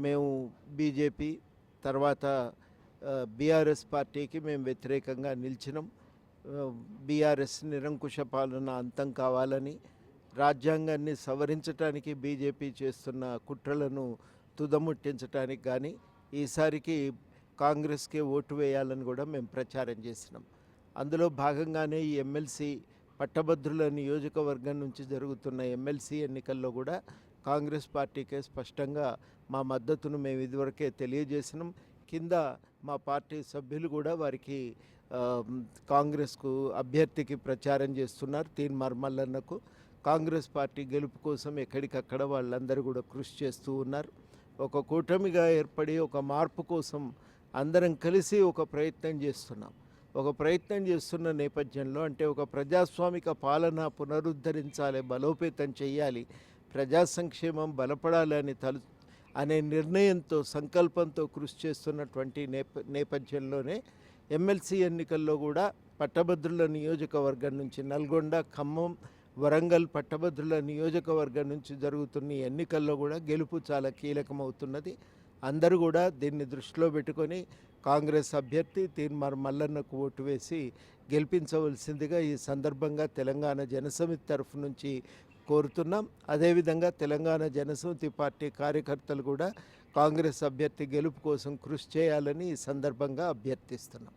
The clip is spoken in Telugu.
మేము బీజేపీ తర్వాత బీఆర్ఎస్ పార్టీకి మేము వ్యతిరేకంగా నిలిచినాం. బీఆర్ఎస్ నిరంకుశ పాలన అంతం కావాలని, రాజ్యాంగాన్ని సవరించడానికి బీజేపీ చేస్తున్న కుట్రలను తుదముట్టించడానికి కానీ ఈసారికి కాంగ్రెస్కే ఓటు వేయాలని కూడా మేము ప్రచారం చేసినాం. అందులో భాగంగానే ఈ ఎమ్మెల్సీ పట్టభద్రుల నియోజకవర్గం నుంచి జరుగుతున్న ఎమ్మెల్సీ ఎన్నికల్లో కూడా కాంగ్రెస్ పార్టీకే స్పష్టంగా మా మద్దతును మేము ఇదివరకే తెలియజేసినాం. కింద మా పార్టీ సభ్యులు కూడా వారికి కాంగ్రెస్కు అభ్యర్థికి ప్రచారం చేస్తున్నారు. తీన్మార్ మల్లన్నకు కాంగ్రెస్ పార్టీ గెలుపు కోసం ఎక్కడికక్కడ వాళ్ళందరూ కూడా కృషి చేస్తూ ఉన్నారు. ఒక కూటమిగా ఏర్పడి ఒక మార్పు కోసం అందరం కలిసి ఒక ప్రయత్నం చేస్తున్న నేపథ్యంలో, అంటే ఒక ప్రజాస్వామిక పాలన పునరుద్ధరించాలి, బలోపేతం చేయాలి, ప్రజా సంక్షేమం బలపడాలి అనే నిర్ణయంతో, సంకల్పంతో కృషి చేస్తున్నటువంటి నేపథ్యంలోనే ఎమ్మెల్సీ ఎన్నికల్లో కూడా పట్టభద్రుల నియోజకవర్గం నుంచి నల్గొండ, ఖమ్మం, వరంగల్ పట్టభద్రుల నియోజకవర్గం నుంచి జరుగుతున్న ఎన్నికల్లో కూడా గెలుపు చాలా కీలకమవుతున్నది. అందరూ కూడా దీన్ని దృష్టిలో పెట్టుకొని కాంగ్రెస్ అభ్యర్థి తీన్మార్ మల్లన్నకు ఓటు వేసి గెలిపించవలసిందిగా ఈ సందర్భంగా తెలంగాణ జనసమితి తరఫు నుంచి కోరుతున్నాం. అదేవిధంగా తెలంగాణ జనసమితి పార్టీ కార్యకర్తలు కూడా కాంగ్రెస్ అభ్యర్థి గెలుపు కోసం కృషి చేయాలని ఈ సందర్భంగా అభ్యర్థిస్తున్నాం.